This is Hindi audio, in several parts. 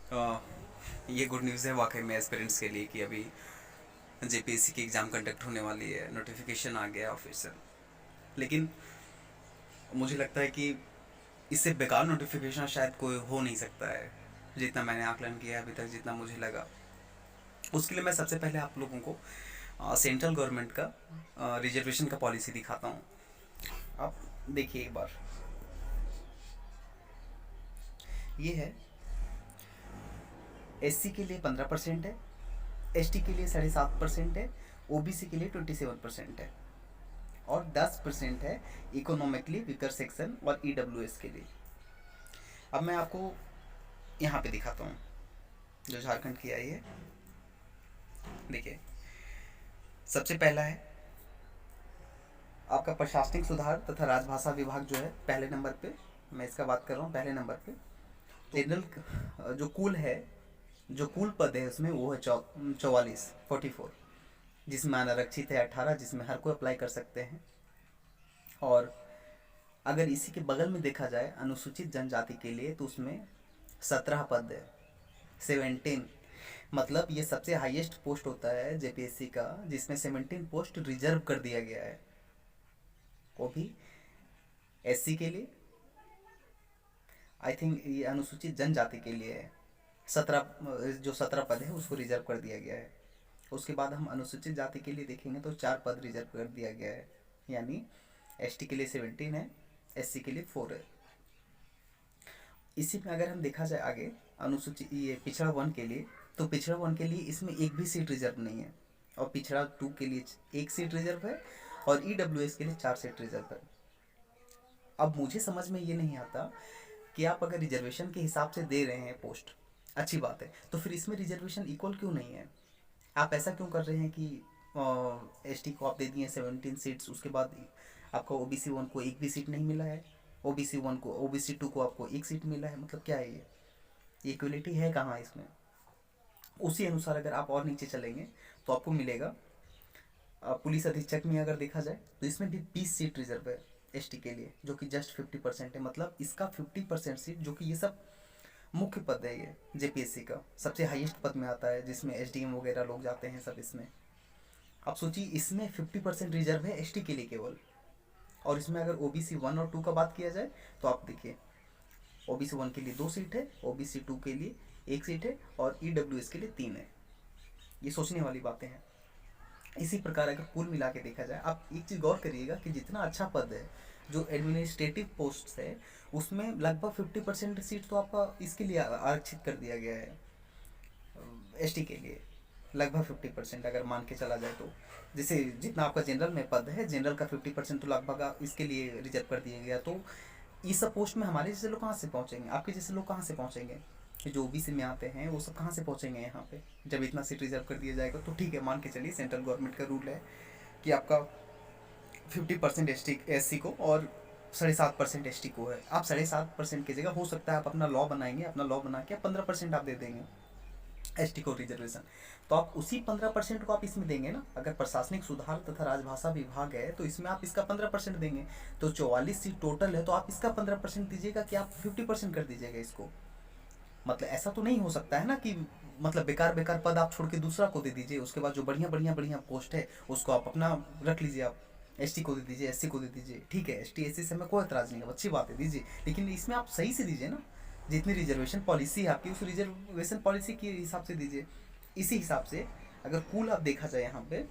अ, ये गुड न्यूज़ है वाकई में एस्पिरेंट्स के लिए कि अभी जेपीएससी की एग्ज़ाम कंडक्ट होने वाली है, नोटिफिकेशन आ गया ऑफिशियल। लेकिन मुझे लगता है कि इससे बेकार नोटिफिकेशन शायद कोई हो नहीं सकता है, जितना मैंने आकलन किया अभी तक, जितना मुझे लगा। उसके लिए मैं सबसे पहले आप लोगों को सेंट्रल गवर्नमेंट का रिजर्वेशन का पॉलिसी दिखाता हूँ। आप देखिए एक बार, ये है। एससी के लिए 15% है, एसटी के लिए 7.5% है, ओबीसी के लिए 27% है, और 10% है इकोनॉमिकली वीकर सेक्शन और ईडब्ल्यूएस के लिए। अब मैं आपको यहाँ पे दिखाता हूँ जो झारखंड की आई है। देखिए, सबसे पहला है आपका प्रशासनिक सुधार तथा राजभाषा विभाग जो है पहले नंबर पे। मैं इसका बात कर रहा हूँ पहले नंबर पे। जनरल जो कुल है, जो कुल पद है उसमें वो है 44, जिसमें अनारक्षित है 18, जिसमें हर कोई अप्लाई कर सकते हैं। और अगर इसी के बगल में देखा जाए अनुसूचित जनजाति के लिए, तो उसमें 17 पद है, 17। मतलब ये सबसे हाईएस्ट पोस्ट होता है जेपीएससी का, जिसमें 17 पोस्ट रिजर्व कर दिया गया है, वो भी एससी के लिए। आई थिंक ये अनुसूचित जनजाति के लिए है। 17, जो 17 पद है उसको रिजर्व कर दिया गया है। उसके बाद हम अनुसूचित जाति के लिए देखेंगे तो 4 पद रिजर्व कर दिया गया है, यानी एसटी के लिए 17 है, एससी के लिए 4 है। इसी में अगर हम देखा जाए आगे अनुसूचित ये पिछड़ा वन के लिए, तो पिछड़ा वन के लिए इसमें एक भी सीट रिजर्व नहीं है, और पिछड़ा टू के लिए एक सीट रिजर्व है, और ईडब्ल्यूएस के लिए 4 सीट रिजर्व है। अब मुझे समझ में ये नहीं आता कि आप अगर रिजर्वेशन के हिसाब से दे रहे हैं पोस्ट, अच्छी बात है, तो फिर इसमें रिजर्वेशन इक्वल क्यों नहीं है? आप ऐसा क्यों कर रहे हैं कि एसटी को आप दे दिए 17 सीट्स, उसके बाद आपका ओबीसी वन को एक भी सीट नहीं मिला है, ओबीसी टू को आपको एक सीट मिला है? मतलब क्या है ये? इक्वलिटी है कहाँ इसमें? उसी अनुसार अगर आप और नीचे चलेंगे तो आपको मिलेगा पुलिस अधीक्षक में अगर देखा जाए तो इसमें भी 20 सीट रिजर्व है एसटी के लिए, जो कि जस्ट 50% है। मतलब इसका 50% सीट, जो कि ये सब मुख्य पद है, ये जेपीएससी का सबसे हाईएस्ट पद में आता है, जिसमें एसडीएम वगैरह लोग जाते हैं सब इसमें। आप सोचिए, इसमें 50% रिजर्व है एसटी के लिए केवल। और इसमें अगर ओबीसी वन और टू का बात किया जाए तो आप देखिए, ओबीसी वन के लिए 2 सीट है, ओबीसी टू के लिए 1 सीट है, और ईडब्ल्यूएस के लिए 3 है। ये सोचने वाली बातें हैं। इसी प्रकार अगर कुल मिला के देखा जाए, आप एक चीज़ गौर करिएगा कि जितना अच्छा पद है, जो एडमिनिस्ट्रेटिव पोस्ट है, उसमें लगभग 50% सीट तो आपका इसके लिए आरक्षित कर दिया गया है एसटी के लिए। लगभग 50% अगर मान के चला जाए तो, जैसे जितना आपका जनरल में पद है, जनरल का 50% तो लगभग इसके लिए रिजर्व कर दिया गया। तो इस सब पोस्ट में हमारे जैसे लोग कहाँ से पहुँचेंगे? आपके जैसे लोग कहाँ से पहुँचेंगे? जो ओबीसी में आते हैं वो सब कहाँ से पहुँचेंगे यहाँ पे, जब इतना सीट रिजर्व कर दिया जाएगा? तो ठीक है, मान के चलिए सेंट्रल गवर्नमेंट का रूल है कि आपका 50% एस सी को और 7.5% एस टी को है। आप 7.5% की जगह हो सकता है आप अपना लॉ बनाएंगे, अपना लॉ बना के 15% आप दे देंगे एसटी को रिजर्वेशन। तो आप उसी 15% को आप इसमें देंगे ना। अगर प्रशासनिक सुधार तथा राजभाषा विभाग है तो इसमें आप इसका 15% देंगे। तो 44 सीट टोटल है, तो आप इसका 15% दीजिएगा कि आप 50% कर दीजिएगा इसको? मतलब ऐसा तो नहीं हो सकता है ना कि मतलब बेकार बेकार पद आप छोड़ के दूसरा को दे दीजिए, उसके बाद जो बढ़िया बढ़िया बढ़िया पोस्ट है उसको आप अपना रख लीजिए। आप एसटी को दे दीजिए, एससी को दे दीजिए, ठीक है, एसटी एससी से हमें कोई एतराज़ नहीं है, अच्छी बात है, दीजिए। लेकिन इसमें आप सही से दीजिए ना। जितनी रिजर्वेशन पॉलिसी है आपकी, उस रिजर्वेशन पॉलिसी के हिसाब से दीजिए। इसी हिसाब से अगर कुल आप देखा जाए यहाँ पे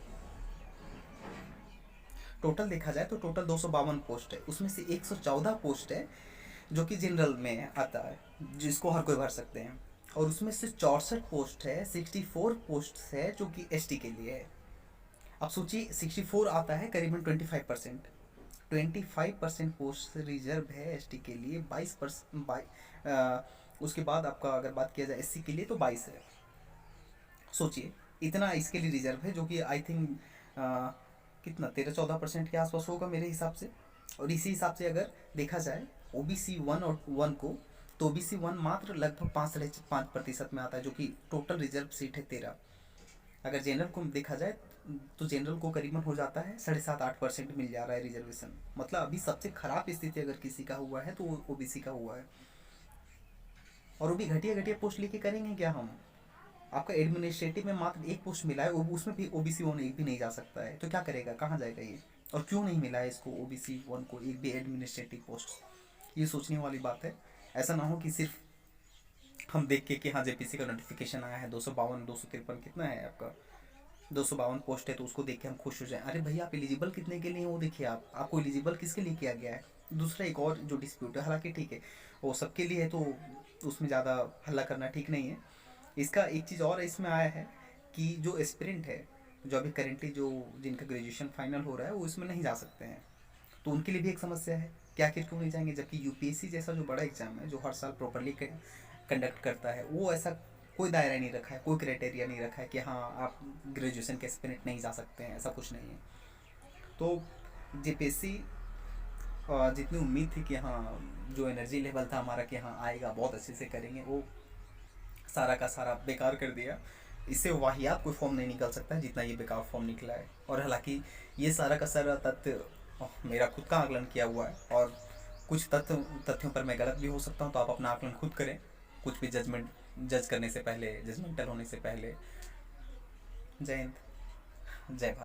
टोटल देखा जाए, तो टोटल 252 पोस्ट है, उसमें से 114 पोस्ट है जो कि जनरल में आता है, जिसको हर कोई भर सकते हैं। और उसमें से 64 पोस्ट है, 64 पोस्ट है जो कि एसटी के लिए है। अब सोचिए, 64 आता है करीबन 25%। 25% पोस्ट रिजर्व है एसटी के लिए, 22%। उसके बाद आपका अगर बात किया जाए एससी के लिए तो 22 है। सोचिए, इतना इसके लिए रिजर्व है, जो कि आई थिंक कितना 13-14% के आसपास होगा मेरे हिसाब से। और इसी हिसाब से अगर देखा जाए ओबीसी वन और वन को, तो ओबीसी वन मात्र लगभग 5.5% में आता है, जो कि टोटल रिजर्व सीट है 13। अगर जनरल को देखा जाए तो जनरल को करीबन हो जाता है 7.5-8% मिल जा रहा है रिजर्वेशन। मतलब अभी सबसे खराब स्थिति अगर किसी का हुआ है तो वो ओबीसी का हुआ है। और वो भी घटिया घटिया पोस्ट लेके करेंगे क्या हम? आपका एडमिनिस्ट्रेटिव में मात्र एक पोस्ट मिला है, उसमें भी ओबीसी वन एक भी नहीं जा सकता है, तो क्या करेगा, कहाँ जाएगा ये? और क्यों नहीं मिला है इसको ओबीसी वन को एक भी एडमिनिस्ट्रेटिव पोस्ट? ये सोचने वाली बात है। ऐसा ना हो कि सिर्फ हम देख के कि हाँ जेपीसी का नोटिफिकेशन आया है 252 253 कितना है आपका, 252 पोस्ट है, तो उसको देख के हम खुश हो जाएं। अरे भैया आप एलिजिबल कितने के लिए हैं वो देखिए, आप आपको एलिजिबल किसके लिए किया गया है? दूसरा एक और जो डिस्प्यूट है, हालांकि ठीक है वो सबके लिए है, तो उसमें ज़्यादा हल्ला करना ठीक नहीं है। इसका एक चीज़ और इसमें आया है कि जो एस्पिरेंट है, जो अभी करेंटली जो जिनका ग्रेजुएशन फाइनल हो रहा है, वो इसमें नहीं जा सकते हैं, तो उनके लिए भी एक समस्या है कि आखिर क्यों नहीं जाएंगे, जबकि यूपीएससी जैसा जो बड़ा एग्जाम है जो हर साल प्रॉपरली कंडक्ट करता है, वो ऐसा कोई दायरा नहीं रखा है, कोई क्राइटेरिया नहीं रखा है कि हाँ आप ग्रेजुएशन के एस्पिरेंट नहीं जा सकते हैं, ऐसा कुछ नहीं है। तो जेपीएससी जितनी उम्मीद थी कि हाँ जो एनर्जी लेवल था हमारा कि हाँ आएगा बहुत अच्छे से करेंगे, वो सारा का सारा बेकार कर दिया। इससे वाहियात कोई फॉर्म नहीं निकल सकता है जितना ये बेकार फॉर्म निकला है। और हालांकि ये सारा का सारा तथ्य मेरा खुद का आकलन किया हुआ है, और कुछ तथ्यों पर मैं गलत भी हो सकता हूँ, तो आप अपना आकलन खुद करें, कुछ भी जज करने से पहले, जजमेंटल होने से पहले। जय हिंद, जय भारत।